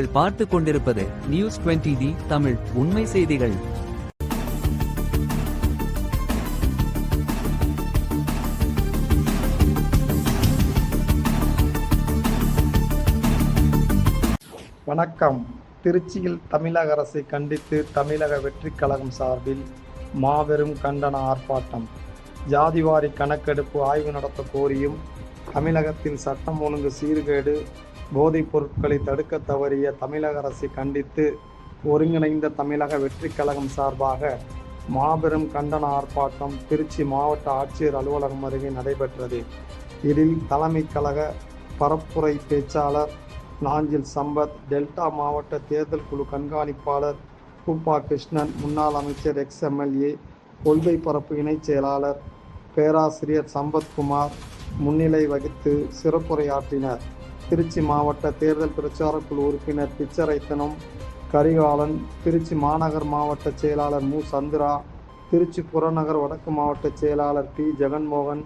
நீங்கள் பார்த்து கொண்டிருப்பது நியூஸ் 20D தமிழ் உண்மை செய்திகள். வணக்கம். திருச்சியில் தமிழக அரசை கண்டித்து தமிழக வெற்றிக் கழகம் சார்பில் மாபெரும் கண்டன ஆர்ப்பாட்டம். ஜாதிவாரி கணக்கெடுப்பு ஆய்வு நடத்த கோரியும் தமிழகத்தில் சட்டம் ஒழுங்கு சீர்கேடு போதைப் பொருட்களை தடுக்க தவறிய தமிழக அரசை கண்டித்து ஒருங்கிணைந்த தமிழக வெற்றிக் கழகம் சார்பாக மாபெரும் கண்டன ஆர்ப்பாட்டம் திருச்சி மாவட்ட ஆட்சியர் அலுவலகம் அருகே நடைபெற்றது. இதில் தலைமை கழக பரப்புரை பேச்சாளர் நாஞ்சில் சம்பத், டெல்டா மாவட்ட தேர்தல் குழு கண்காணிப்பாளர் பூப்பா கிருஷ்ணன், முன்னாள் அமைச்சர் எக்ஸ்-எம்எல்ஏ, கொள்கை பரப்பு இணைச் செயலாளர் பேராசிரியர் சம்பத்குமார் முன்னிலை வகித்து சிறப்புரையாற்றினர். திருச்சி மாவட்ட தேர்தல் பிரச்சார குழு உறுப்பினர் பிச்சரைத்தனம் கரிகாலன், திருச்சி மாநகர் மாவட்ட செயலாளர் மு சந்திரா, திருச்சி புறநகர் வடக்கு மாவட்ட செயலாளர் டி ஜெகன்மோகன்,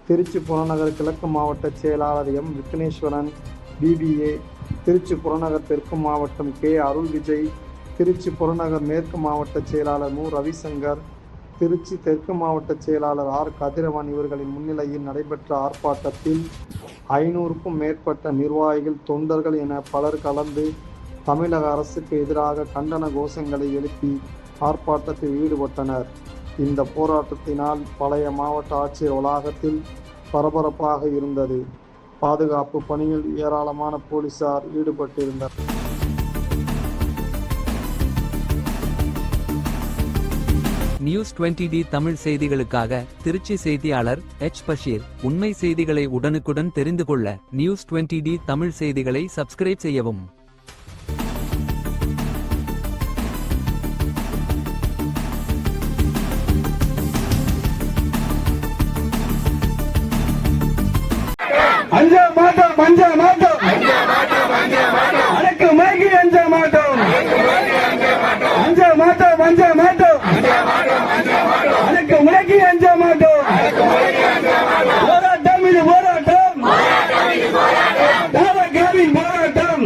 திருச்சி புறநகர் கிழக்கு மாவட்ட செயலாளர் எம் விக்னேஸ்வரன் பிபிஏ, திருச்சி புறநகர் தெற்கு மாவட்டம் கே அருள் விஜய், திருச்சி புறநகர் மேற்கு மாவட்ட செயலாளர் மு ரவிசங்கர், திருச்சி தெற்கு மாவட்ட செயலாளர் ஆர் கதிரவன் இவர்களின் முன்னிலையில் நடைபெற்ற ஆர்ப்பாட்டத்தில் 500க்கும் மேற்பட்ட நிர்வாகிகள், தொண்டர்கள் என பலர் கலந்து தமிழக அரசுக்கு எதிராக கண்டன கோஷங்களை எழுப்பி ஆர்ப்பாட்டத்தில் ஈடுபட்டனர். இந்த போராட்டத்தினால் பழைய மாவட்ட ஆட்சியர் வளாகத்தில் பரபரப்பாக இருந்தது. பாதுகாப்பு பணியில் ஏராளமான போலீசார் ஈடுபட்டிருந்தனர். நியூஸ் 20D தமிழ் செய்திகளுக்காக திருச்சி செய்தியாளர் எச் பஷீர். உண்மை செய்திகளை உடனுக்குடன் தெரிந்து கொள்ள நியூஸ் 20D தமிழ் செய்திகளை சப்ஸ்கிரைப் செய்யவும். அஞ்ச மாட்டோம் அஞ்ச மாட்டோம் அடக்கு மைகி அஞ்ச மாட்டோம் அஞ்ச மாட்டோம் அஞ்ச மாட்டோம் அடக்கு முடக்கி அஞ்ச மாட்டோம். போராட்டம் இது போராட்டம், தாவகாவின் போராட்டம்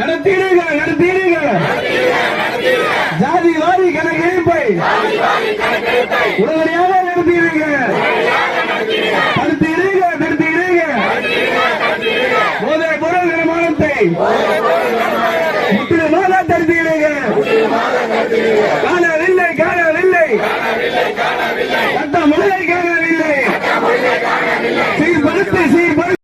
நடத்திடுக நடத்திடுக. ஜாதி வாரி கணக்கெடுப்பை உடனடியாக நடத்திடுக. போதை பொருள் நிர்மாணத்தை முற்றிலுமாக தடுத்திடுங்க. காணவில்லை காணவில்லை சட்டம் ஒழுங்கை காண